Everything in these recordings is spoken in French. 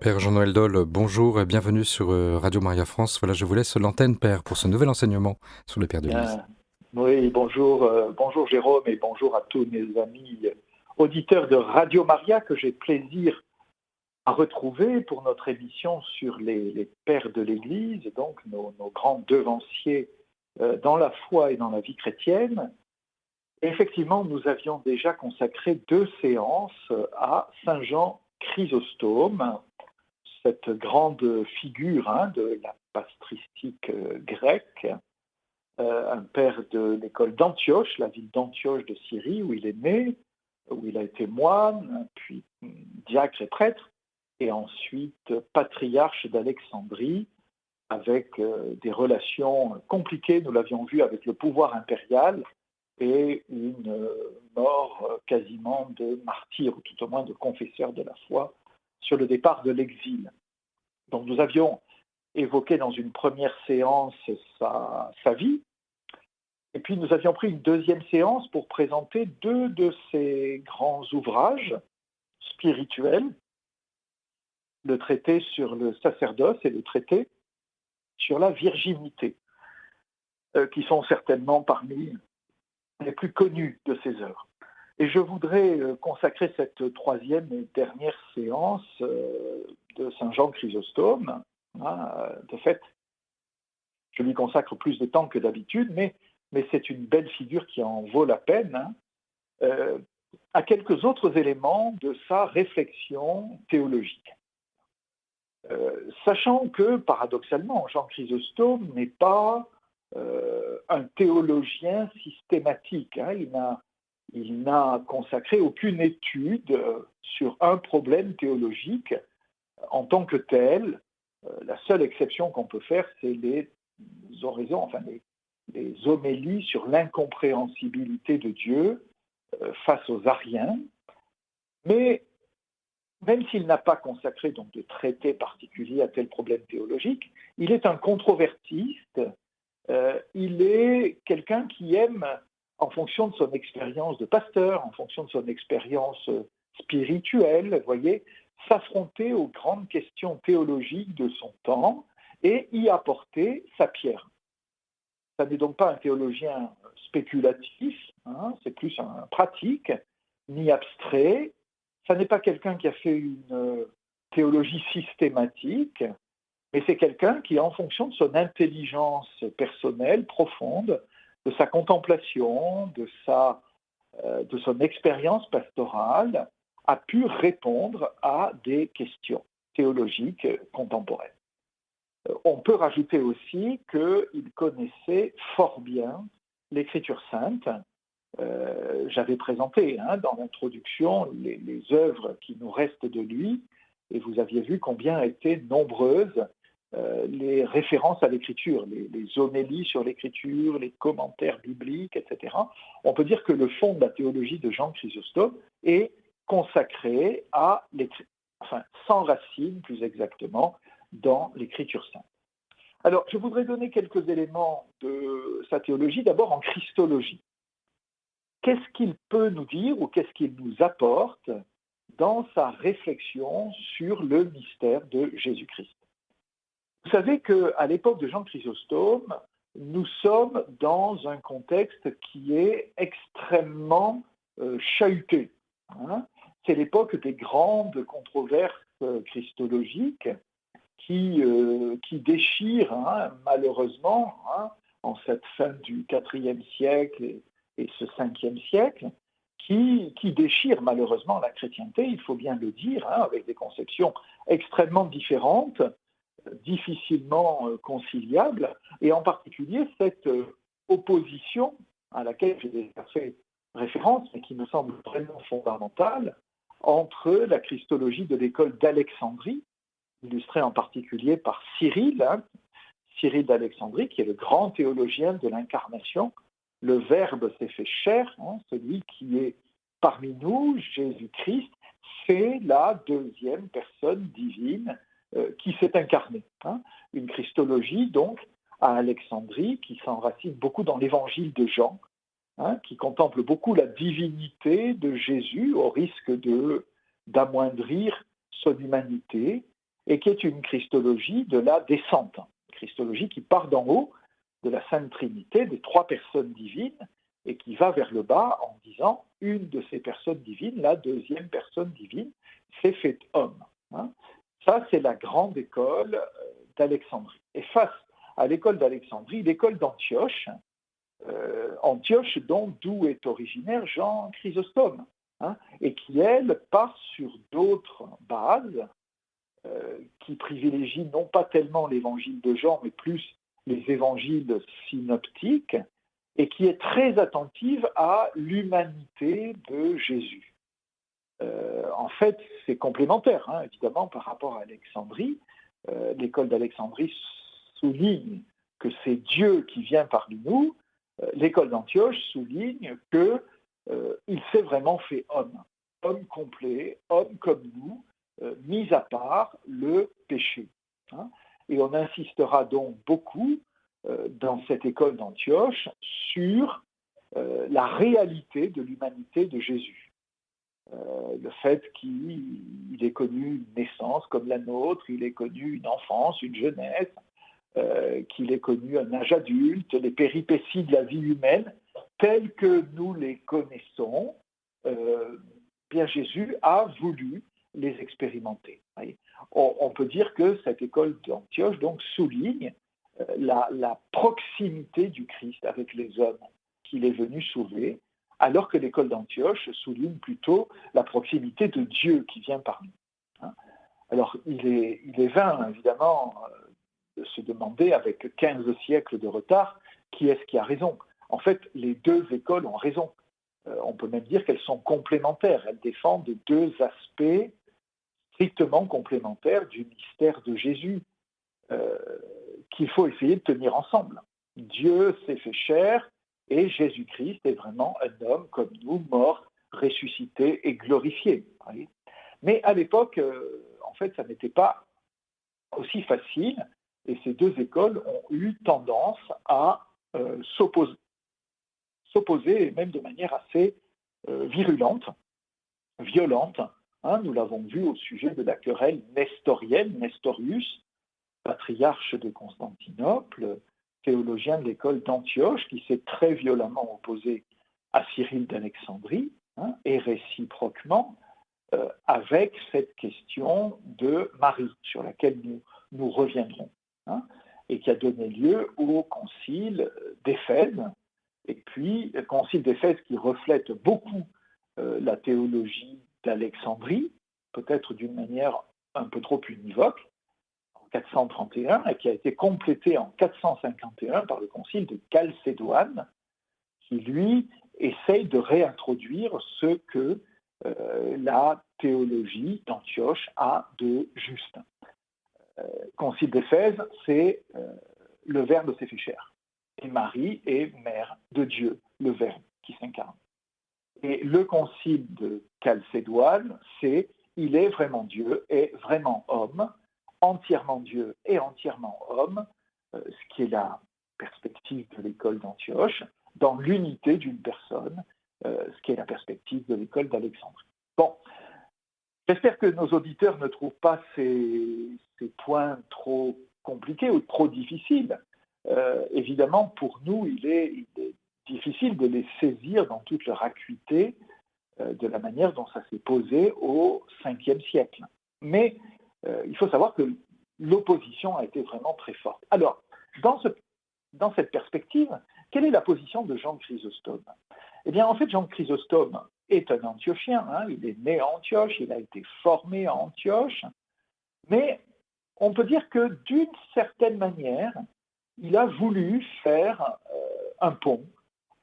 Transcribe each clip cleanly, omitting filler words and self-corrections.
Père Jean-Noël Doll, bonjour et bienvenue sur Radio Maria France. Voilà, je vous laisse l'antenne, Père, pour ce nouvel enseignement sur les Pères de l'Église. Bien. Oui, bonjour, bonjour Jérôme et bonjour à tous mes amis auditeurs de Radio Maria que j'ai plaisir à retrouver pour notre émission sur les Pères de l'Église, donc nos grands devanciers dans la foi et dans la vie chrétienne. Et effectivement, nous avions déjà consacré 2 séances à Saint Jean Chrysostome, cette grande figure de la patristique grecque, un père de l'école d'Antioche, la ville d'Antioche de Syrie, où il est né, où il a été moine, puis diacre et prêtre, et ensuite patriarche d'Alexandrie, avec des relations compliquées, nous l'avions vu, avec le pouvoir impérial, et une mort quasiment de martyr, ou tout au moins de confesseur de la foi, sur le départ de l'exil. Donc nous avions évoqué dans une première séance sa vie, et puis nous avions pris une deuxième séance pour présenter 2 de ses grands ouvrages spirituels, le traité sur le sacerdoce et le traité sur la virginité, qui sont certainement parmi les plus connus de ses œuvres. Et je voudrais consacrer cette troisième et dernière séance de Saint Jean Chrysostome. De fait, je lui consacre plus de temps que d'habitude, mais c'est une belle figure qui en vaut la peine, à quelques autres éléments de sa réflexion théologique. Sachant que, paradoxalement, Jean Chrysostome n'est pas un théologien systématique. Il n'a consacré aucune étude sur un problème théologique en tant que tel. La seule exception qu'on peut faire, c'est les oraisons, les homélies sur l'incompréhensibilité de Dieu face aux Ariens. Mais même s'il n'a pas consacré donc de traité particulier à tel problème théologique, il est un controvertiste. Il est quelqu'un qui aime, en fonction de son expérience de pasteur, en fonction de son expérience spirituelle, vous voyez, s'affronter aux grandes questions théologiques de son temps et y apporter sa pierre. Ça n'est donc pas un théologien spéculatif, c'est plus un pratique, ni abstrait. Ça n'est pas quelqu'un qui a fait une théologie systématique, mais c'est quelqu'un qui, en fonction de son intelligence personnelle profonde, de sa contemplation, de son expérience pastorale, a pu répondre à des questions théologiques contemporaines. On peut rajouter aussi qu'il connaissait fort bien l'Écriture sainte. J'avais présenté dans l'introduction les œuvres qui nous restent de lui, et vous aviez vu combien étaient nombreuses les références à l'Écriture, les homélies sur l'Écriture, les commentaires bibliques, etc. On peut dire que le fond de la théologie de Jean Chrysostome est consacré à l'Écriture, s'enracine plus exactement dans l'Écriture sainte. Alors, je voudrais donner quelques éléments de sa théologie, d'abord en christologie. Qu'est-ce qu'il peut nous dire ou qu'est-ce qu'il nous apporte dans sa réflexion sur le mystère de Jésus-Christ? Vous savez qu'à l'époque de Jean Chrysostome, nous sommes dans un contexte qui est extrêmement chahuté. C'est l'époque des grandes controverses christologiques qui déchirent malheureusement en cette fin du IVe siècle et ce 5e siècle, qui déchirent malheureusement la chrétienté, il faut bien le dire, avec des conceptions extrêmement différentes, difficilement conciliables, et en particulier cette opposition à laquelle j'ai déjà fait référence, mais qui me semble vraiment fondamentale, entre la christologie de l'école d'Alexandrie, illustrée en particulier par Cyril, Cyril d'Alexandrie, qui est le grand théologien de l'incarnation. Le Verbe s'est fait chair, celui qui est parmi nous, Jésus-Christ, c'est la deuxième personne divine qui s'est incarnée. Une christologie, donc, à Alexandrie, qui s'enracine beaucoup dans l'évangile de Jean, qui contemple beaucoup la divinité de Jésus au risque d'amoindrir son humanité, et qui est une christologie de la descente, une christologie qui part d'en haut de la Sainte Trinité, des trois personnes divines, et qui va vers le bas en disant une de ces personnes divines, la deuxième personne divine, s'est faite homme. Hein. Ça, c'est la grande école d'Alexandrie. Et face à l'école d'Alexandrie, l'école d'Antioche, Antioche d'où est originaire Jean Chrysostome, hein, et qui, elle, part sur d'autres bases qui privilégient non pas tellement l'évangile de Jean, mais plus les évangiles synoptiques, et qui est très attentive à l'humanité de Jésus. En fait, c'est complémentaire, hein, évidemment, par rapport à Alexandrie. L'école d'Alexandrie souligne que c'est Dieu qui vient parmi nous. L'école d'Antioche souligne qu'il s'est vraiment fait homme complet, homme comme nous, mis à part le péché. Hein. Et on insistera donc beaucoup dans cette école d'Antioche sur la réalité de l'humanité de Jésus. Le fait qu'il ait connu une naissance comme la nôtre, il ait connu une enfance, une jeunesse, qu'il ait connu un âge adulte, les péripéties de la vie humaine telles que nous les connaissons, bien Jésus a voulu les expérimenter. On peut dire que cette école d'Antioche donc souligne la proximité du Christ avec les hommes qu'il est venu sauver, alors que l'école d'Antioche souligne plutôt la proximité de Dieu qui vient parmi nous. Alors, il est vain, évidemment, de se demander, avec 15 siècles de retard, qui est-ce qui a raison. En fait, les deux écoles ont raison. On peut même dire qu'elles sont complémentaires. Elles défendent deux aspects strictement complémentaires du mystère de Jésus, qu'il faut essayer de tenir ensemble. Dieu s'est fait chair, et Jésus-Christ est vraiment un homme comme nous, mort, ressuscité et glorifié. Mais à l'époque, en fait, ça n'était pas aussi facile, et ces deux écoles ont eu tendance à s'opposer, et même de manière assez virulente, violente. Nous l'avons vu au sujet de la querelle nestorienne, Nestorius, patriarche de Constantinople, théologien de l'école d'Antioche, qui s'est très violemment opposé à Cyril d'Alexandrie, et réciproquement avec cette question de Marie, sur laquelle nous reviendrons, et qui a donné lieu au concile d'Éphèse, et puis le concile d'Éphèse qui reflète beaucoup la théologie d'Alexandrie, peut-être d'une manière un peu trop univoque, 431 et qui a été complété en 451 par le concile de Chalcédoine, qui, lui, essaye de réintroduire ce que la théologie d'Antioche a de juste. Concile d'Éphèse, c'est le Verbe s'est fait chair. Et Marie est mère de Dieu, le Verbe qui s'incarne. Et le concile de Chalcédoine, c'est il est vraiment Dieu et vraiment homme, entièrement Dieu et entièrement homme, ce qui est la perspective de l'école d'Antioche, dans l'unité d'une personne, ce qui est la perspective de l'école d'Alexandrie. Bon, j'espère que nos auditeurs ne trouvent pas ces points trop compliqués ou trop difficiles. Évidemment, pour nous, il est difficile de les saisir dans toute leur acuité de la manière dont ça s'est posé au 5e siècle. Mais il faut savoir que l'opposition a été vraiment très forte. Alors, dans cette perspective, quelle est la position de Jean Chrysostome ? Eh bien, en fait, Jean Chrysostome est un Antiochien, il est né à Antioche, il a été formé à Antioche, mais on peut dire que d'une certaine manière, il a voulu faire un pont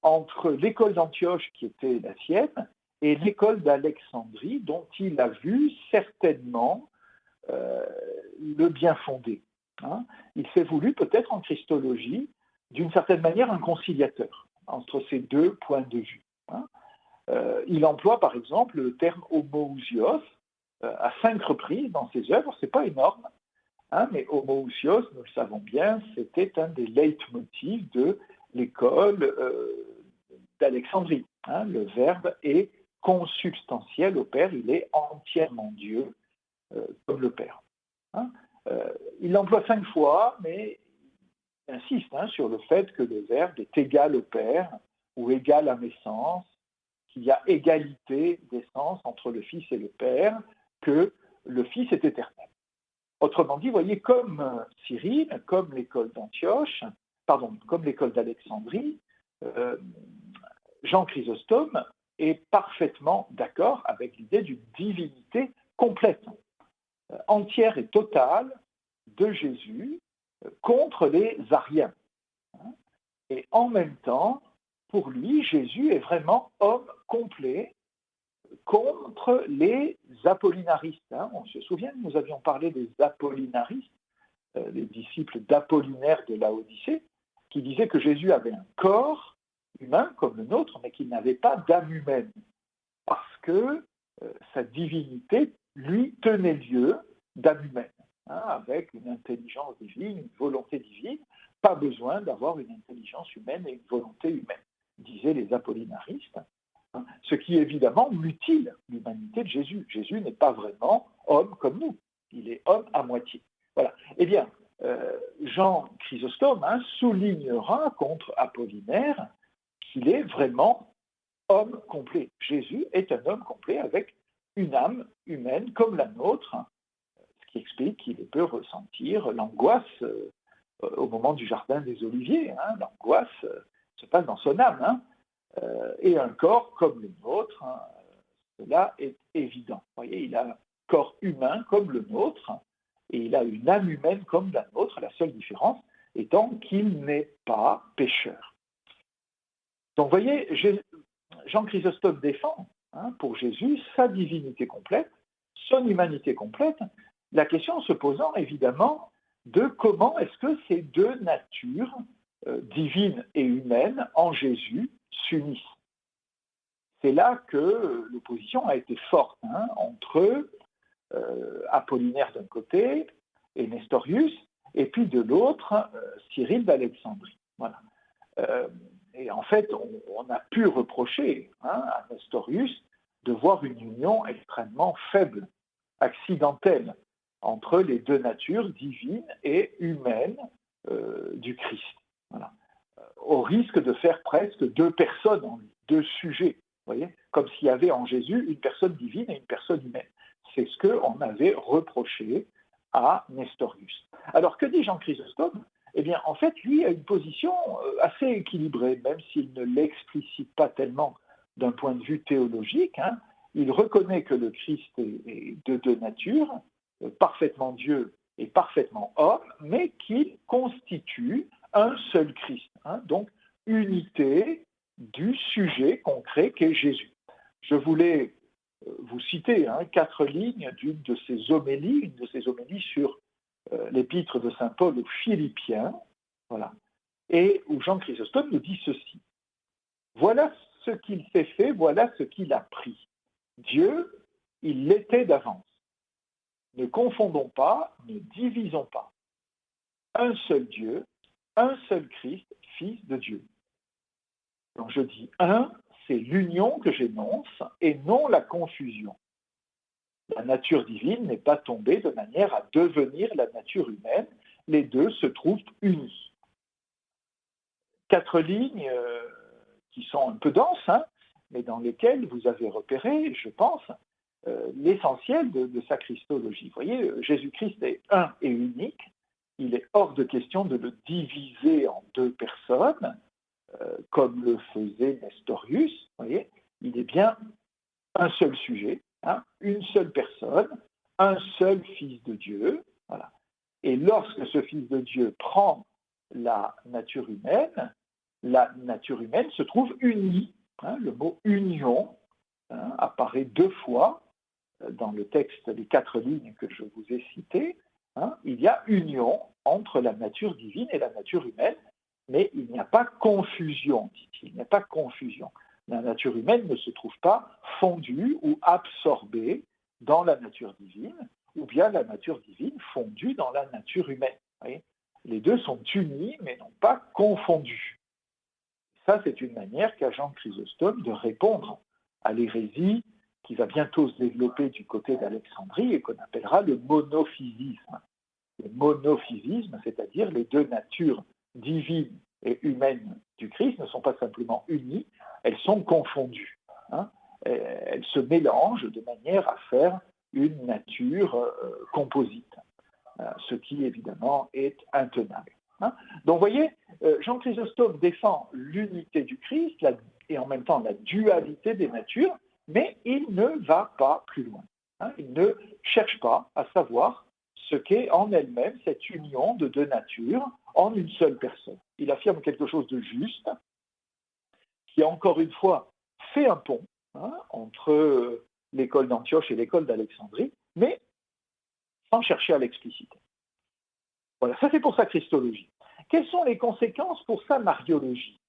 entre l'école d'Antioche qui était la sienne et l'école d'Alexandrie dont il a vu certainement le bien fondé. Il s'est voulu peut-être en christologie, d'une certaine manière, un conciliateur entre ces deux points de vue. Il emploie par exemple le terme homoousios à 5 reprises dans ses œuvres, c'est pas énorme, mais homoousios, nous le savons bien, c'était un des leitmotifs de l'école d'Alexandrie. Le Verbe est consubstantiel au Père, il est entièrement Dieu comme le Père. hein. Il l'emploie 5 fois, mais il insiste sur le fait que le Verbe est égal au Père ou égal à naissance, qu'il y a égalité d'essence entre le Fils et le Père, que le Fils est éternel. Autrement dit, vous voyez, comme Cyril, comme l'école d'Antioche, pardon, comme l'école d'Alexandrie, euh, Jean Chrysostome est parfaitement d'accord avec l'idée d'une divinité complète, entière et totale de Jésus contre les Ariens. Et en même temps, pour lui, Jésus est vraiment homme complet contre les apollinaristes. On se souvient, nous avions parlé des apollinaristes, les disciples d'Apollinaire de Laodicée, qui disaient que Jésus avait un corps humain comme le nôtre, mais qu'il n'avait pas d'âme humaine, parce que sa divinité lui tenait lieu d'âme humaine, avec une intelligence divine, une volonté divine, pas besoin d'avoir une intelligence humaine et une volonté humaine, disaient les apollinaristes, ce qui évidemment mutile l'humanité de Jésus. Jésus n'est pas vraiment homme comme nous, il est homme à moitié. Voilà. Eh bien, Jean Chrysostome soulignera contre Apollinaire qu'il est vraiment homme complet. Jésus est un homme complet avec une âme humaine comme la nôtre, ce qui explique qu'il peut ressentir l'angoisse au moment du jardin des Oliviers. L'angoisse se passe dans son âme. Et un corps comme le nôtre, cela est évident. Vous voyez, il a un corps humain comme le nôtre, et il a une âme humaine comme la nôtre, la seule différence étant qu'il n'est pas pécheur. Donc vous voyez, Jean Chrysostome défend pour Jésus sa divinité complète, son humanité complète, la question se posant évidemment de comment est-ce que ces deux natures, divines et humaines, en Jésus, s'unissent. C'est là que l'opposition a été forte entre Apollinaire d'un côté et Nestorius, et puis de l'autre, Cyril d'Alexandrie. Voilà. Et en fait, on a pu reprocher à Nestorius de voir une union extrêmement faible, accidentelle, entre les deux natures divines et humaines du Christ. Voilà. Au risque de faire presque deux personnes en lui, deux sujets, vous voyez, comme s'il y avait en Jésus une personne divine et une personne humaine. C'est ce qu'on avait reproché à Nestorius. Alors, que dit Jean Chrysostome ? Eh bien, en fait, lui a une position assez équilibrée, même s'il ne l'explicite pas tellement d'un point de vue théologique. Il reconnaît que le Christ est de deux natures, parfaitement Dieu et parfaitement homme, mais qu'il constitue un seul Christ. Donc, unité du sujet concret qu'est Jésus. Je voulais vous citer 4 lignes d'une de ses homélies, sur l'épître de saint Paul aux Philippiens, voilà, et où Jean Chrysostome nous dit ceci. Voilà ce qu'il s'est fait, voilà ce qu'il a pris. Dieu, il l'était d'avance. Ne confondons pas, ne divisons pas. Un seul Dieu, un seul Christ, Fils de Dieu. Donc je dis un, c'est l'union que j'énonce et non la confusion. La nature divine n'est pas tombée de manière à devenir la nature humaine. Les deux se trouvent unis. 4 lignes qui sont un peu denses, mais dans lesquelles vous avez repéré, je pense, l'essentiel de sa christologie. Vous voyez, Jésus-Christ est un et unique. Il est hors de question de le diviser en deux personnes, comme le faisait Nestorius. Vous voyez, il est bien un seul sujet, une seule personne, un seul Fils de Dieu. Voilà. Et lorsque ce Fils de Dieu prend la nature humaine se trouve unie. Le mot union apparaît 2 fois dans le texte, les 4 lignes que je vous ai citées. Il y a union entre la nature divine et la nature humaine, mais il n'y a pas confusion, dit-il. Il n'y a pas confusion. La nature humaine ne se trouve pas fondue ou absorbée dans la nature divine, ou bien la nature divine fondue dans la nature humaine. Vous voyez, les deux sont unis, mais non pas confondus. Ça, c'est une manière qu'a Jean Chrysostome de répondre à l'hérésie qui va bientôt se développer du côté d'Alexandrie et qu'on appellera le monophysisme. Le monophysisme, c'est-à-dire les deux natures divines et humaines du Christ ne sont pas simplement unies, elles sont confondues. Hein. Elles se mélangent de manière à faire une nature composite, ce qui évidemment est intenable. Hein. Donc vous voyez, Jean Chrysostome défend l'unité du Christ et en même temps la dualité des natures, mais il ne va pas plus loin. Hein. Il ne cherche pas à savoir ce qu'est en elle-même cette union de deux natures en une seule personne. Il affirme quelque chose de juste, qui encore une fois fait un pont entre l'école d'Antioche et l'école d'Alexandrie, mais sans chercher à l'expliciter. Voilà, ça c'est pour sa christologie. Quelles sont les conséquences pour sa mariologie?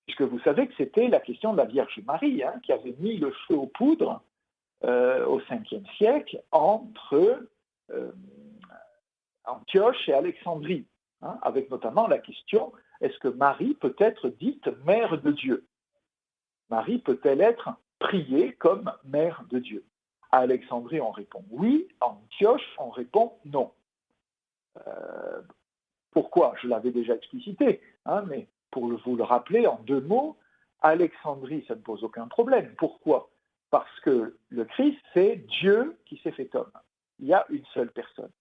Puisque vous savez que c'était la question de la Vierge Marie qui avait mis le feu aux poudres au 5e siècle entre Antioche et Alexandrie, avec notamment la question, est-ce que Marie peut être dite mère de Dieu? Marie peut-elle être priée comme mère de Dieu? À Alexandrie, on répond oui, à Antioche, on répond non. Pourquoi? Je l'avais déjà explicité, mais pour vous le rappeler en 2 mots, à Alexandrie, ça ne pose aucun problème. Pourquoi? Parce que le Christ, c'est Dieu qui s'est fait homme. Il y a une seule personne.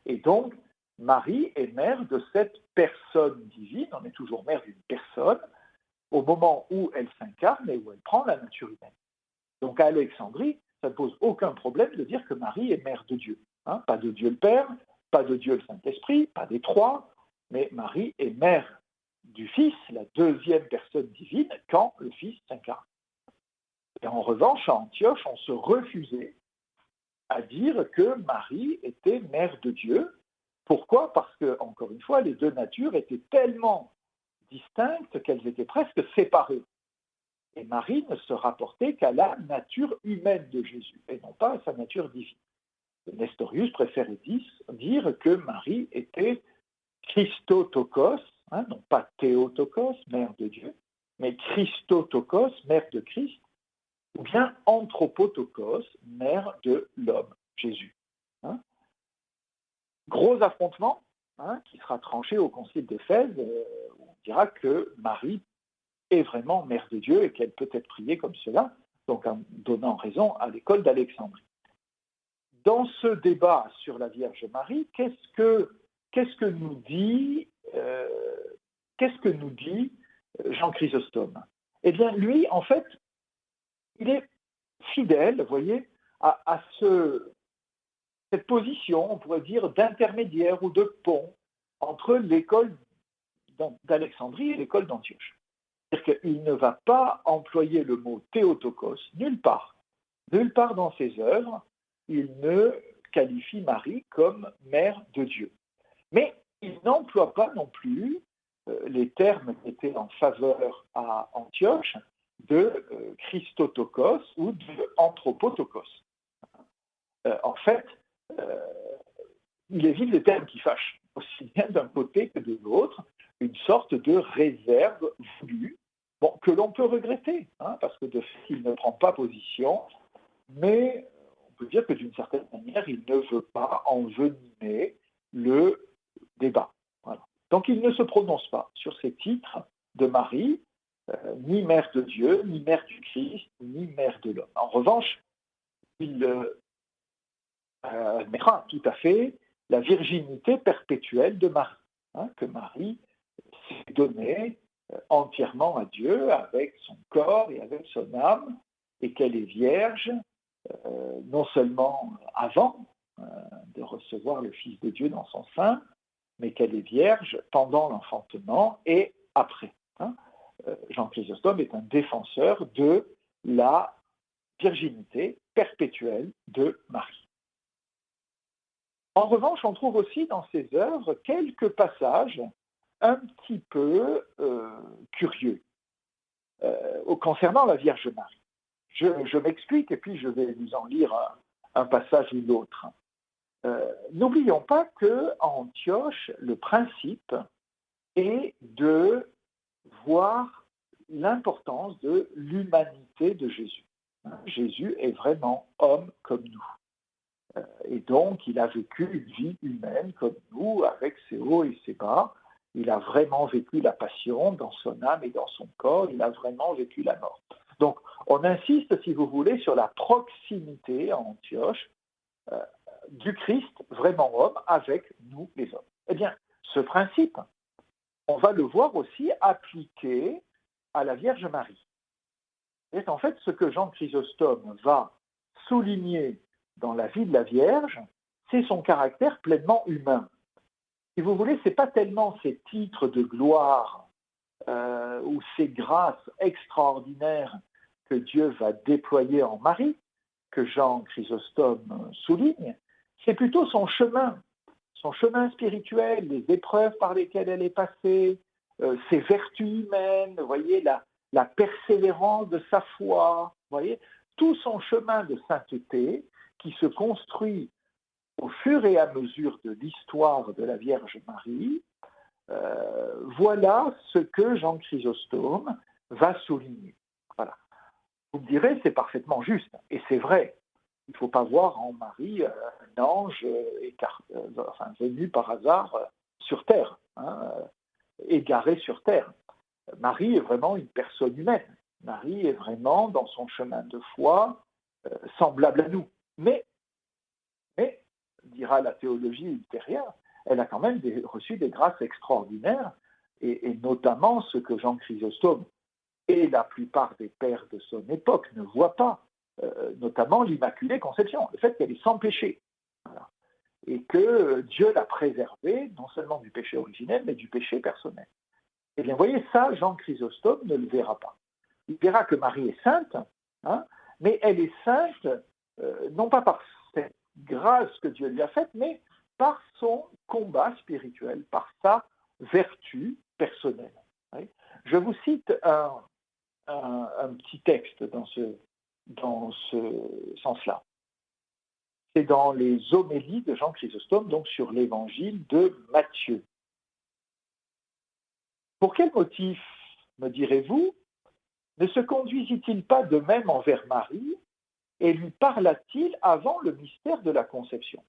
Et donc, Marie est mère de cette personne divine, on est toujours mère d'une personne, au moment où elle s'incarne et où elle prend la nature humaine. Donc à Alexandrie, ça ne pose aucun problème de dire que Marie est mère de Dieu. Pas de Dieu le Père, pas de Dieu le Saint-Esprit, pas des trois, mais Marie est mère du Fils, la deuxième personne divine, quand le Fils s'incarne. Et en revanche, à Antioche, on se refusait à dire que Marie était mère de Dieu. Pourquoi? Parce que, encore une fois, les deux natures étaient tellement distinctes qu'elles étaient presque séparées. Et Marie ne se rapportait qu'à la nature humaine de Jésus, et non pas à sa nature divine. Nestorius préférait dire que Marie était Christotokos, non pas Théotokos, mère de Dieu, mais Christotokos, mère de Christ, ou bien Anthropotokos, mère de l'homme, Jésus. Gros affrontement qui sera tranché au concile d'Éphèse, où on dira que Marie est vraiment mère de Dieu et qu'elle peut être priée comme cela, donc en donnant raison à l'école d'Alexandrie. Dans ce débat sur la Vierge Marie, qu'est-ce que nous dit Jean Chrysostome? Eh bien, lui, en fait, il est fidèle, vous voyez, à cette position, on pourrait dire, d'intermédiaire ou de pont entre l'école d'Alexandrie et l'école d'Antioche. C'est-à-dire qu'il ne va pas employer le mot Théotokos nulle part. Nulle part dans ses œuvres, il ne qualifie Marie comme mère de Dieu. Mais il n'emploie pas non plus les termes qui étaient en faveur à Antioche de Christotokos ou de Anthropotokos. En fait, il évite les termes qui fâchent, aussi bien d'un côté que de l'autre, une sorte de réserve voulue, que l'on peut regretter, parce que de fait, il ne prend pas position, mais on peut dire que d'une certaine manière, il ne veut pas envenimer le débat. Voilà. Donc il ne se prononce pas sur ces titres de Marie, ni mère de Dieu, ni mère du Christ, ni mère de l'homme. En revanche, il admettra tout à fait la virginité perpétuelle de Marie, que Marie s'est donnée entièrement à Dieu avec son corps et avec son âme, et qu'elle est vierge, non seulement avant de recevoir le Fils de Dieu dans son sein, mais qu'elle est vierge pendant l'enfantement et après. Jean Chrysostome est un défenseur de la virginité perpétuelle de Marie. En revanche, on trouve aussi dans ses œuvres quelques passages un petit peu curieux concernant la Vierge Marie. Je m'explique et puis je vais vous en lire un passage ou l'autre. N'oublions pas qu'à Antioche, le principe est de voir l'importance de l'humanité de Jésus. Jésus est vraiment homme comme nous. Et donc, il a vécu une vie humaine comme nous, avec ses hauts et ses bas. Il a vraiment vécu la passion dans son âme et dans son corps. Il a vraiment vécu la mort. Donc, on insiste, si vous voulez, sur la proximité à Antioche euh, du Christ, vraiment homme, avec nous les hommes. Eh bien, ce principe, on va le voir aussi appliqué à la Vierge Marie. Et en fait, ce que Jean Chrysostome va souligner dans la vie de la Vierge, c'est son caractère pleinement humain. Si vous voulez, ce n'est pas tellement ses titres de gloire ou ses grâces extraordinaires que Dieu va déployer en Marie, que Jean Chrysostome souligne, c'est plutôt son chemin spirituel, les épreuves par lesquelles elle est passée, ses vertus humaines, vous voyez, la persévérance de sa foi, vous voyez, tout son chemin de sainteté qui se construit au fur et à mesure de l'histoire de la Vierge Marie, voilà ce que Jean Chrysostome va souligner. Voilà. Vous me direz, c'est parfaitement juste, et c'est vrai. Il ne faut pas voir en Marie un ange venu par hasard sur Terre, égaré sur Terre. Marie est vraiment une personne humaine. Marie est vraiment, dans son chemin de foi, semblable à nous. Mais, dira la théologie ultérieure, elle a quand même reçu des grâces extraordinaires, et notamment ce que Jean Chrysostome et la plupart des pères de son époque ne voient pas, notamment l'Immaculée Conception, le fait qu'elle est sans péché. Voilà. Et que Dieu l'a préservée, non seulement du péché originel, mais du péché personnel. Eh bien, vous voyez, ça, Jean Chrysostome ne le verra pas. Il verra que Marie est sainte, mais elle est sainte, non pas par cette grâce que Dieu lui a faite, mais par son combat spirituel, par sa vertu personnelle. Oui. Je vous cite un petit texte dans ce sens-là. C'est dans les homélies de Jean Chrysostome, donc sur l'évangile de Matthieu. Pour quel motif, me direz-vous, ne se conduisit-il pas de même envers Marie et lui parla-t-il avant le mystère de la conception?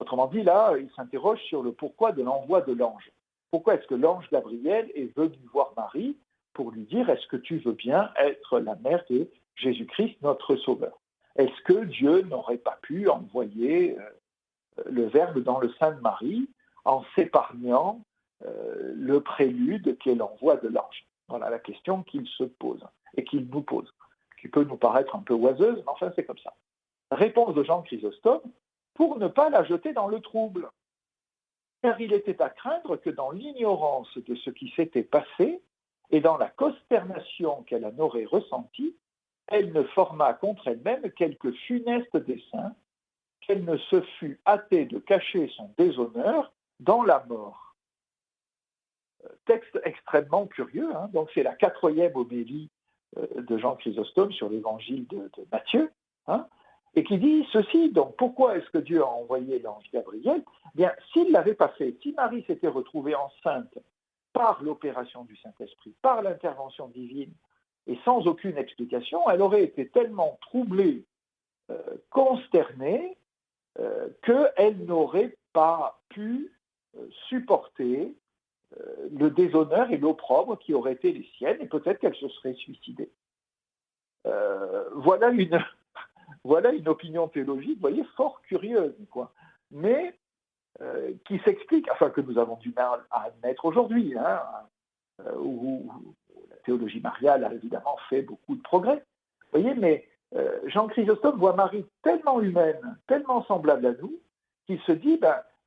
Autrement dit, là, il s'interroge sur le pourquoi de l'envoi de l'ange. Pourquoi est-ce que l'ange Gabriel est venu voir Marie pour lui dire « Est-ce que tu veux bien être la mère de Jésus-Christ, notre Sauveur ?» Est-ce que Dieu n'aurait pas pu envoyer le Verbe dans le sein de Marie en s'épargnant le prélude qu'est l'envoi de l'ange? Voilà la question qu'il se pose et qu'il nous pose, qui peut nous paraître un peu oiseuse, mais enfin c'est comme ça. Réponse de Jean Chrysostome, pour ne pas la jeter dans le trouble. Car il était à craindre que dans l'ignorance de ce qui s'était passé et dans la consternation qu'elle en aurait ressentie, elle ne formât contre elle-même quelque funeste dessein, qu'elle ne se fût hâtée de cacher son déshonneur dans la mort. Texte extrêmement curieux, donc c'est la 4e homélie de Jean Chrysostome sur l'évangile de Matthieu, et qui dit ceci, donc pourquoi est-ce que Dieu a envoyé l'ange Gabriel? Bien, s'il ne l'avait pas fait, si Marie s'était retrouvée enceinte par l'opération du Saint-Esprit, par l'intervention divine, et sans aucune explication, elle aurait été tellement troublée, consternée, qu'elle n'aurait pas pu supporter le déshonneur et l'opprobre qui auraient été les siennes, et peut-être qu'elle se serait suicidée. Voilà une opinion théologique, vous voyez, fort curieuse, quoi, mais qui s'explique, enfin que nous avons du mal à admettre aujourd'hui, où la théologie mariale a évidemment fait beaucoup de progrès. Vous voyez, mais Jean Chrysostome voit Marie tellement humaine, tellement semblable à nous, qu'il se dit,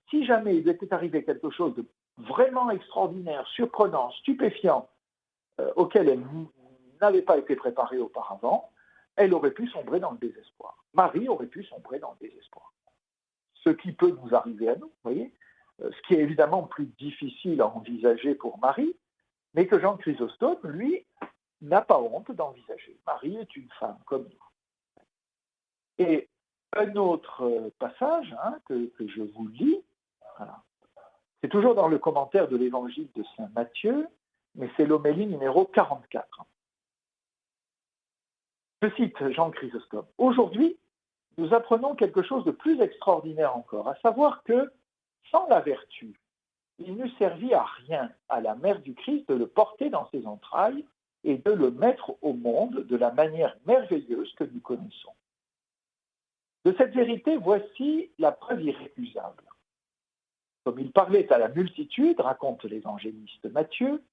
si jamais il était arrivé quelque chose de vraiment extraordinaire, surprenant, stupéfiant, auquel elle n'avait pas été préparée auparavant, elle aurait pu sombrer dans le désespoir. Marie aurait pu sombrer dans le désespoir. Ce qui peut nous arriver à nous, vous voyez, ce qui est évidemment plus difficile à envisager pour Marie, mais que Jean Chrysostome, lui, n'a pas honte d'envisager. Marie est une femme comme nous. Et un autre passage que je vous lis, voilà. C'est toujours dans le commentaire de l'évangile de Saint Matthieu, mais c'est l'homélie numéro 44. Je cite Jean Chrysostome. Aujourd'hui, nous apprenons quelque chose de plus extraordinaire encore, à savoir que sans la vertu, il n'eût servi à rien à la mère du Christ de le porter dans ses entrailles et de le mettre au monde de la manière merveilleuse que nous connaissons. De cette vérité, voici la preuve irrécusable. Comme il parlait à la multitude, raconte l'évangéliste Matthieu,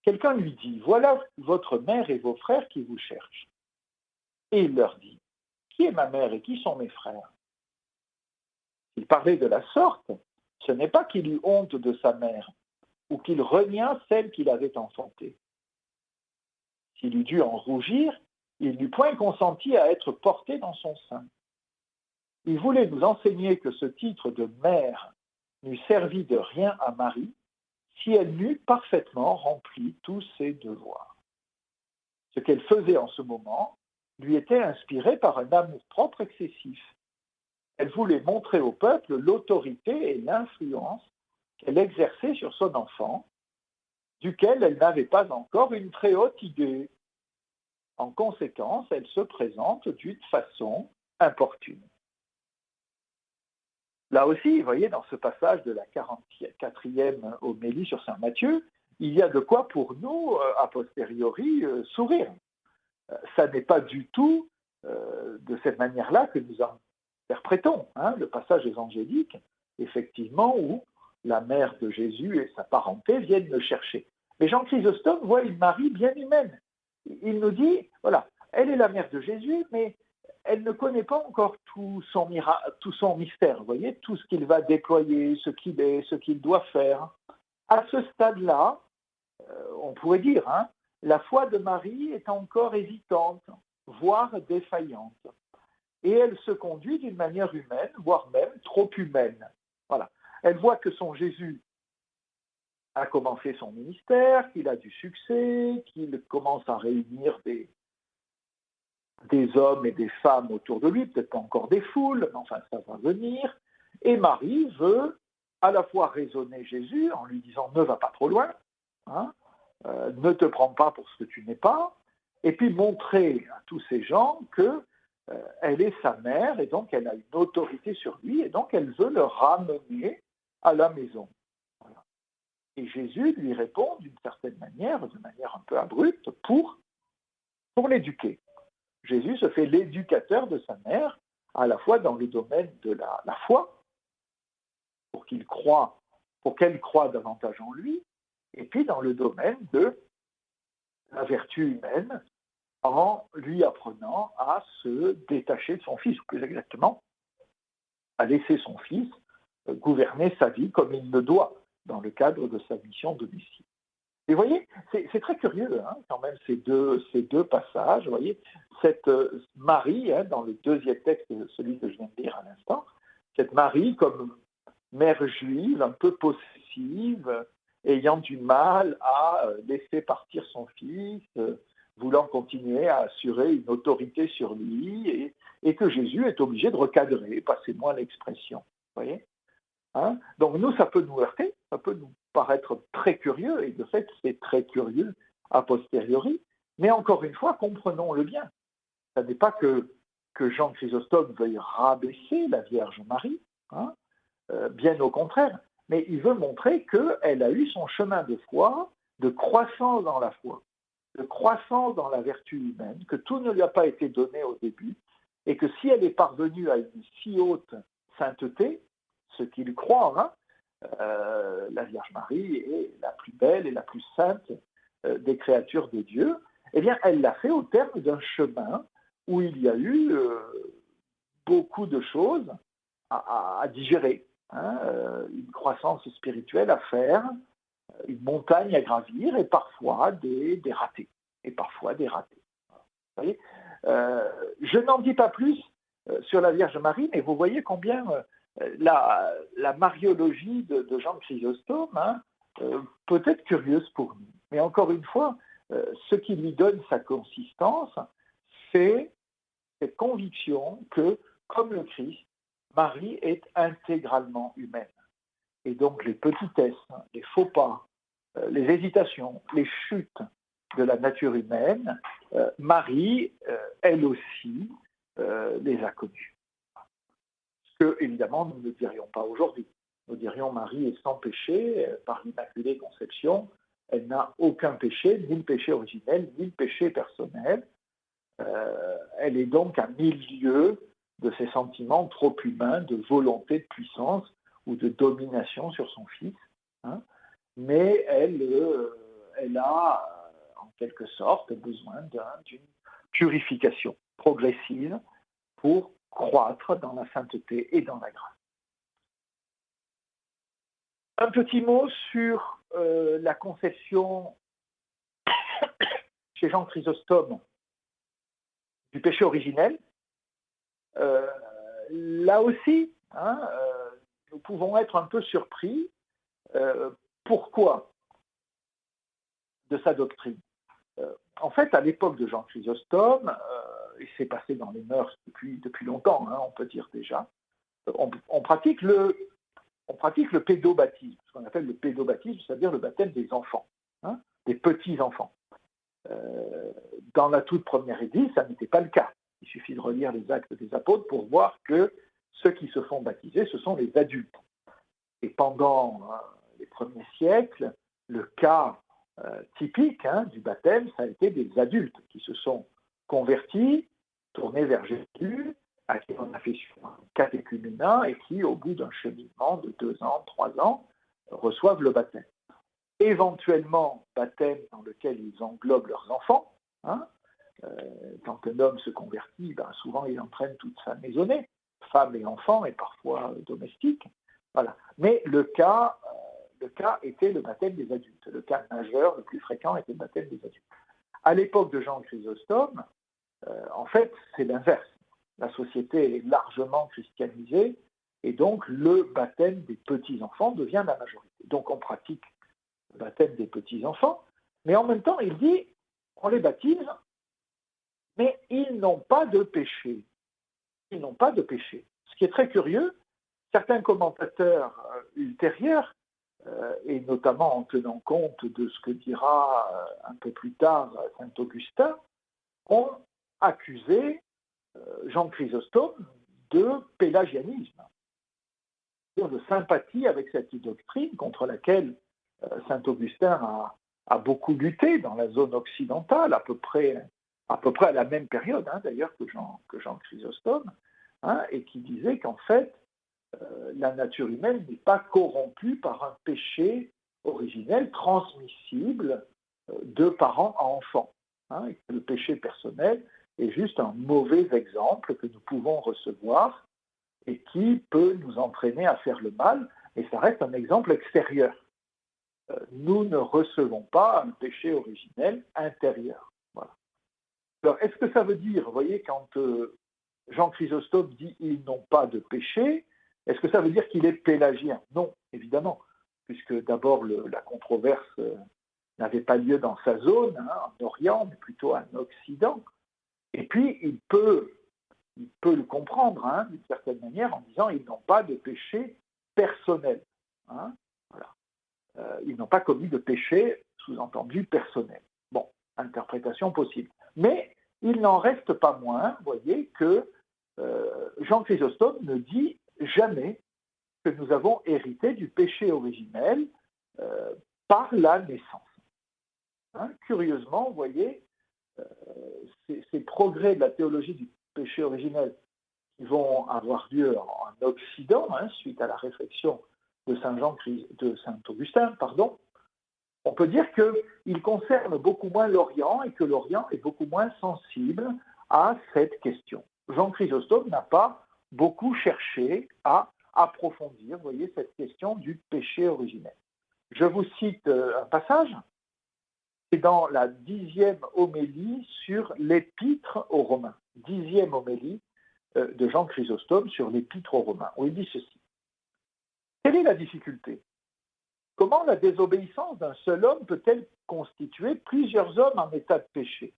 quelqu'un lui dit, voilà votre mère et vos frères qui vous cherchent. Et il leur dit, qui est ma mère et qui sont mes frères? Il parlait de la sorte, ce n'est pas qu'il eut honte de sa mère ou qu'il renia celle qu'il avait enfantée. S'il eût dû en rougir, il n'eût point consenti à être porté dans son sein. Il voulait nous enseigner que ce titre de mère n'eût servi de rien à Marie si elle n'eût parfaitement rempli tous ses devoirs. Ce qu'elle faisait en ce moment lui était inspiré par un amour-propre excessif. Elle voulait montrer au peuple l'autorité et l'influence qu'elle exerçait sur son enfant, duquel elle n'avait pas encore une très haute idée. En conséquence, elle se présente d'une façon importune. Là aussi, vous voyez, dans ce passage de la 44e homélie sur Saint Matthieu, il y a de quoi pour nous, a posteriori, sourire. Ça n'est pas du tout de cette manière-là que nous interprétons le passage évangélique, effectivement, où la mère de Jésus et sa parenté viennent le chercher. Mais Jean Chrysostome voit une Marie bien humaine. Il nous dit, voilà, elle est la mère de Jésus, mais elle ne connaît pas encore tout son mystère, vous voyez, tout ce qu'il va déployer, ce qu'il est, ce qu'il doit faire. À ce stade-là, on pourrait dire, la foi de Marie est encore hésitante, voire défaillante. Et elle se conduit d'une manière humaine, voire même trop humaine. Voilà. Elle voit que son Jésus a commencé son ministère, qu'il a du succès, qu'il commence à réunir des hommes et des femmes autour de lui, peut-être pas encore des foules, mais enfin ça va venir. Et Marie veut à la fois raisonner Jésus en lui disant ne va pas trop loin, ne te prends pas pour ce que tu n'es pas, et puis montrer à tous ces gens qu'elle est sa mère et donc elle a une autorité sur lui et donc elle veut le ramener à la maison. Voilà. Et Jésus lui répond d'une certaine manière, de manière un peu abrupte, pour l'éduquer. Jésus se fait l'éducateur de sa mère, à la fois dans le domaine de la foi, pour qu'elle croie davantage en lui, et puis dans le domaine de la vertu humaine, en lui apprenant à se détacher de son fils, ou plus exactement, à laisser son fils gouverner sa vie comme il le doit, dans le cadre de sa mission de Messie. Et vous voyez, c'est très curieux, quand même, ces deux passages. Vous voyez, cette Marie, dans le deuxième texte, celui que je viens de lire à l'instant, cette Marie comme mère juive, un peu possessive, ayant du mal à laisser partir son fils, voulant continuer à assurer une autorité sur lui, et que Jésus est obligé de recadrer, passez-moi l'expression. Vous voyez, donc nous, ça peut nous heurter, ça peut nous paraître très curieux, et de fait, c'est très curieux a posteriori, mais encore une fois, comprenons-le bien. Ce n'est pas que Jean Chrysostome veuille rabaisser la Vierge Marie, bien au contraire, mais il veut montrer qu'elle a eu son chemin de foi, de croissance dans la foi, de croissance dans la vertu humaine, que tout ne lui a pas été donné au début, et que si elle est parvenue à une si haute sainteté, ce qu'il croit, la Vierge Marie est la plus belle et la plus sainte des créatures de Dieu, eh bien, elle l'a fait au terme d'un chemin où il y a eu beaucoup de choses à digérer, une croissance spirituelle à faire, une montagne à gravir et parfois des ratés. Vous voyez, je n'en dis pas plus sur la Vierge Marie, mais vous voyez combien la mariologie de Jean Chrysostome peut être curieuse pour nous. Mais encore une fois, ce qui lui donne sa consistance, c'est cette conviction que, comme le Christ, Marie est intégralement humaine. Et donc les petitesses, les faux pas, les hésitations, les chutes, de la nature humaine, Marie, elle aussi, les a connus. Ce que, évidemment, nous ne dirions pas aujourd'hui. Nous dirions Marie est sans péché, par l'Immaculée Conception, elle n'a aucun péché, ni le péché originel, ni le péché personnel. Elle est donc à milieu de ces sentiments trop humains de volonté de puissance ou de domination sur son fils. Hein. Mais elle a, en quelque sorte, besoin d'une purification progressive pour croître dans la sainteté et dans la grâce. Un petit mot sur la conception chez Jean Chrysostome du péché originel. Là aussi, nous pouvons être un peu surpris. Pourquoi de sa doctrine? En fait, à l'époque de Jean Chrysostome, il s'est passé dans les mœurs depuis longtemps, on peut dire déjà, on pratique le pédobaptisme, ce qu'on appelle le pédobaptisme, c'est-à-dire le baptême des enfants, des petits-enfants. Dans la toute première Église, ça n'était pas le cas. Il suffit de relire les Actes des Apôtres pour voir que ceux qui se font baptiser, ce sont les adultes. Et pendant les premiers siècles, le cas typique du baptême, ça a été des adultes qui se sont convertis, tournés vers Jésus, à qui on a fait un catéchuménat et qui, au bout d'un cheminement de 2 ans, 3 ans, reçoivent le baptême. Éventuellement, baptême dans lequel ils englobent leurs enfants. Quand un homme se convertit, souvent il entraîne toute sa maisonnée, femme et enfants, et parfois domestiques. Voilà. Mais le cas était le baptême des adultes. Le cas majeur, le plus fréquent, était le baptême des adultes. À l'époque de Jean Chrysostome, en fait, c'est l'inverse. La société est largement christianisée, et donc le baptême des petits-enfants devient la majorité. Donc on pratique le baptême des petits-enfants, mais en même temps, il dit, on les baptise, mais ils n'ont pas de péché. Ils n'ont pas de péché. Ce qui est très curieux, certains commentateurs ultérieurs, et notamment en tenant compte de ce que dira un peu plus tard saint Augustin, ont accusé Jean Chrysostome de pélagianisme, de sympathie avec cette doctrine contre laquelle saint Augustin a beaucoup lutté dans la zone occidentale, à peu près à la même période d'ailleurs que Jean Chrysostome, et qui disait qu'en fait, la nature humaine n'est pas corrompue par un péché originel transmissible de parents à enfants. Et que le péché personnel est juste un mauvais exemple que nous pouvons recevoir et qui peut nous entraîner à faire le mal, mais ça reste un exemple extérieur. Nous ne recevons pas un péché originel intérieur. Voilà. Alors, est-ce que ça veut dire, vous voyez, quand Jean Chrysostome dit « ils n'ont pas de péché », est-ce que ça veut dire qu'il est pélagien? Non, évidemment, puisque d'abord la controverse n'avait pas lieu dans sa zone, en Orient, mais plutôt en Occident. Et puis, il peut le comprendre, d'une certaine manière, en disant ils n'ont pas de péché personnel. Voilà. Ils n'ont pas commis de péché, sous-entendu, personnel. Bon, interprétation possible. Mais il n'en reste pas moins, vous voyez, que Jean Chrysostome ne dit jamais que nous avons hérité du péché originel par la naissance. Curieusement, vous voyez, ces progrès de la théologie du péché originel qui vont avoir lieu en Occident, suite à la réflexion de saint Augustin, on peut dire qu'il concerne beaucoup moins l'Orient et que l'Orient est beaucoup moins sensible à cette question. Jean Chrysostome n'a pas beaucoup cherché à approfondir, vous voyez, cette question du péché originel. Je vous cite un passage, c'est dans la 10e homélie sur l'épître aux Romains. 10e homélie de Jean Chrysostome sur l'épître aux Romains, où il dit ceci. Quelle est la difficulté? Comment la désobéissance d'un seul homme peut-elle constituer plusieurs hommes en état de péché?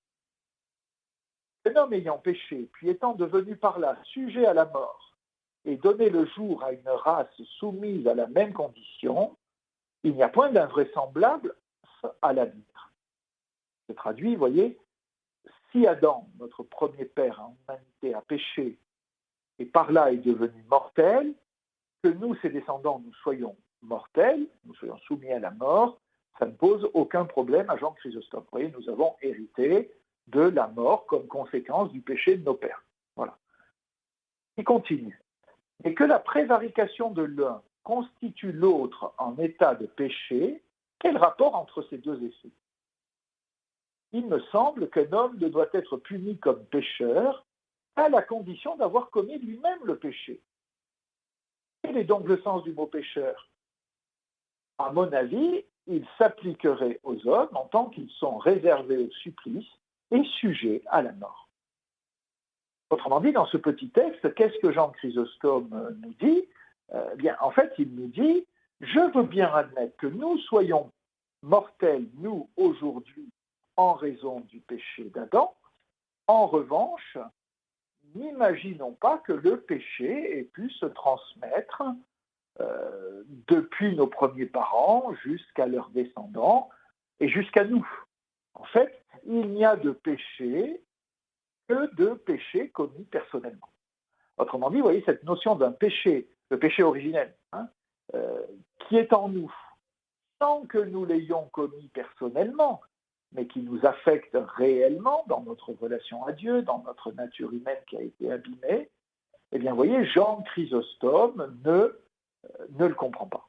Un homme ayant péché, puis étant devenu par là sujet à la mort, et donné le jour à une race soumise à la même condition, il n'y a point d'invraisemblable à l'avenir. se traduit, vous voyez, si Adam, notre premier père en humanité, a péché et par là est devenu mortel, que nous, ses descendants, nous soyons mortels, nous soyons soumis à la mort, ça ne pose aucun problème à Jean Chrysostome. Vous voyez, nous avons hérité de la mort comme conséquence du péché de nos pères. Voilà. Il continue. Et que la prévarication de l'un constitue l'autre en état de péché, quel rapport entre ces deux effets? Il me semble qu'un homme ne doit être puni comme pécheur à la condition d'avoir commis lui-même le péché. Quel est donc le sens du mot pécheur? À mon avis, il s'appliquerait aux hommes en tant qu'ils sont réservés au supplice et sujets à la mort. Autrement dit, dans ce petit texte, qu'est-ce que Jean Chrysostome nous dit? Bien, en fait, il nous dit, je veux bien admettre que nous soyons mortels, nous, aujourd'hui, en raison du péché d'Adam. En revanche, n'imaginons pas que le péché ait pu se transmettre depuis nos premiers parents jusqu'à leurs descendants et jusqu'à nous. En fait, il n'y a de péché que de péché commis personnellement. Autrement dit, vous voyez, cette notion d'un péché, le péché originel, qui est en nous, sans que nous l'ayons commis personnellement, mais qui nous affecte réellement dans notre relation à Dieu, dans notre nature humaine qui a été abîmée, eh bien, vous voyez, Jean Chrysostome ne le comprend pas.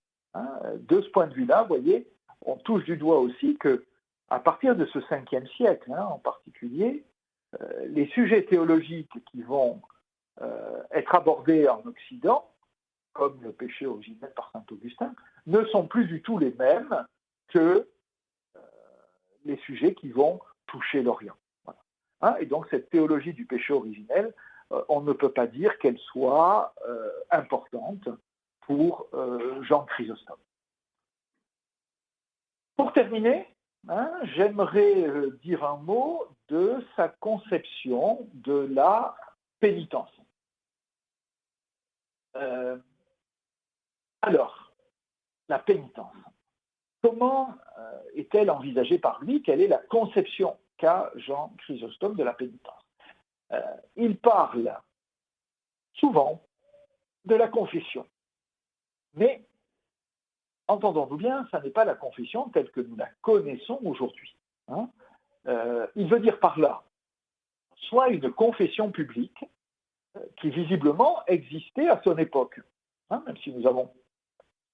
De ce point de vue-là, vous voyez, on touche du doigt aussi que, à partir de ce 5e siècle, en particulier, les sujets théologiques qui vont être abordés en Occident, comme le péché originel par saint Augustin, ne sont plus du tout les mêmes que les sujets qui vont toucher l'Orient. Voilà. Et donc cette théologie du péché originel, on ne peut pas dire qu'elle soit importante pour Jean Chrysostome. Pour terminer, j'aimerais dire un mot de sa conception de la pénitence. Alors, la pénitence. Comment est-elle envisagée par lui? Quelle est la conception qu'a Jean Chrysostome de la pénitence? Il parle souvent de la confession. Mais, entendons-nous bien, ça n'est pas la confession telle que nous la connaissons aujourd'hui. Il veut dire par là, soit une confession publique qui visiblement existait à son époque. Même si nous avons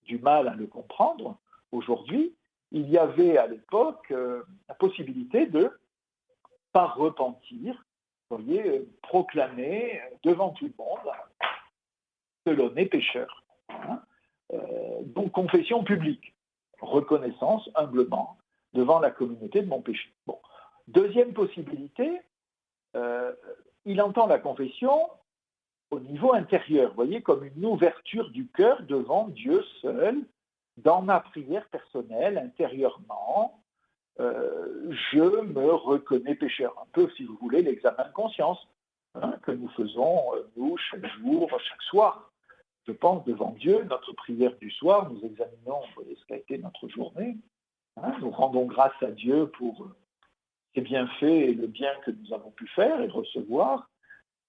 du mal à le comprendre, aujourd'hui, il y avait à l'époque la possibilité de, par repentir, vous voyez, proclamer devant tout le monde que l'on est pécheur. Donc confession publique, reconnaissance humblement devant la communauté de mon péché. Bon. Deuxième possibilité, il entend la confession au niveau intérieur, vous voyez, comme une ouverture du cœur devant Dieu seul, dans ma prière personnelle, intérieurement, je me reconnais pécheur. Un peu, si vous voulez, l'examen de conscience que nous faisons, nous, chaque jour, chaque soir. Je pense, devant Dieu, notre prière du soir, nous examinons, vous voyez, ce qu'a été notre journée. Nous rendons grâce à Dieu pour ses bienfaits et le bien que nous avons pu faire et recevoir.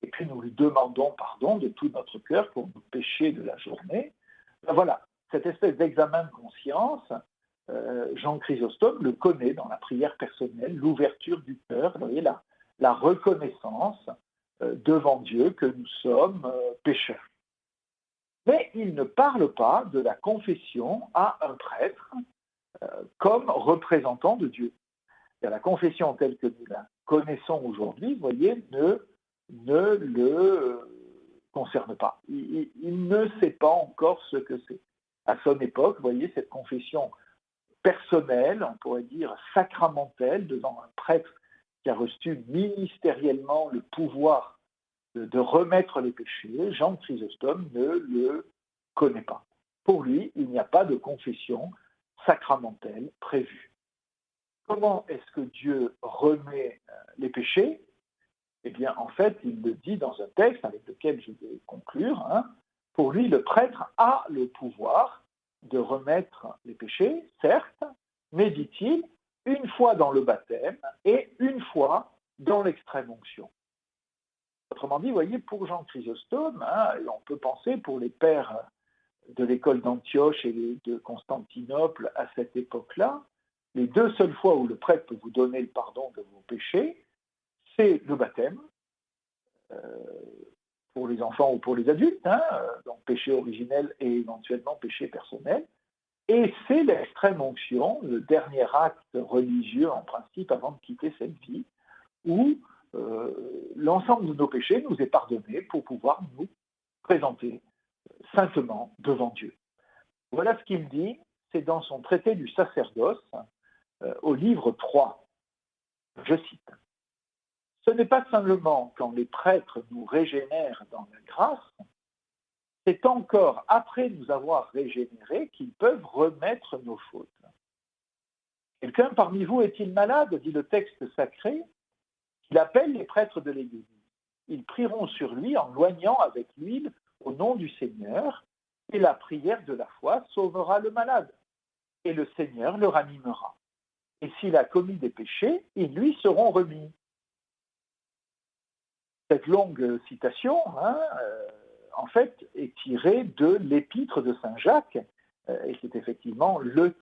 Et puis nous lui demandons pardon de tout notre cœur pour nos péchés de la journée. Voilà, cette espèce d'examen de conscience, Jean Chrysostome le connaît dans la prière personnelle, l'ouverture du cœur, vous voyez, la reconnaissance devant Dieu que nous sommes pécheurs. Mais il ne parle pas de la confession à un prêtre comme représentant de Dieu. Et la confession telle que nous la connaissons aujourd'hui, vous voyez, ne le concerne pas. Il ne sait pas encore ce que c'est. À son époque, vous voyez, cette confession personnelle, on pourrait dire sacramentelle, devant un prêtre qui a reçu ministériellement le pouvoir de remettre les péchés, Jean Chrysostome ne le connaît pas. Pour lui, il n'y a pas de confession sacramentelle prévue. Comment est-ce que Dieu remet les péchés? Eh bien, en fait, il le dit dans un texte avec lequel je vais conclure. Pour lui, le prêtre a le pouvoir de remettre les péchés, certes, mais dit-il, une fois dans le baptême et une fois dans l'extrême onction. Autrement dit, vous voyez, pour Jean Chrysostome, et on peut penser pour les pères de l'école d'Antioche et de Constantinople à cette époque-là, les deux seules fois où le prêtre peut vous donner le pardon de vos péchés, c'est le baptême, pour les enfants ou pour les adultes, donc péché originel et éventuellement péché personnel, et c'est l'extrême onction, le dernier acte religieux en principe avant de quitter cette vie, où l'ensemble de nos péchés nous est pardonné pour pouvoir nous présenter saintement devant Dieu. Voilà ce qu'il dit, c'est dans son traité du sacerdoce, au livre 3. Je cite. Ce n'est pas seulement quand les prêtres nous régénèrent dans la grâce, c'est encore après nous avoir régénérés qu'ils peuvent remettre nos fautes. Quelqu'un parmi vous est-il malade, dit le texte sacré, qu'il appelle les prêtres de l'Église. Ils prieront sur lui en loignant avec l'huile au nom du Seigneur, et la prière de la foi sauvera le malade, et le Seigneur le ranimera. Et s'il a commis des péchés, ils lui seront remis. Cette longue citation, en fait, est tirée de l'épître de Saint Jacques, et c'est effectivement le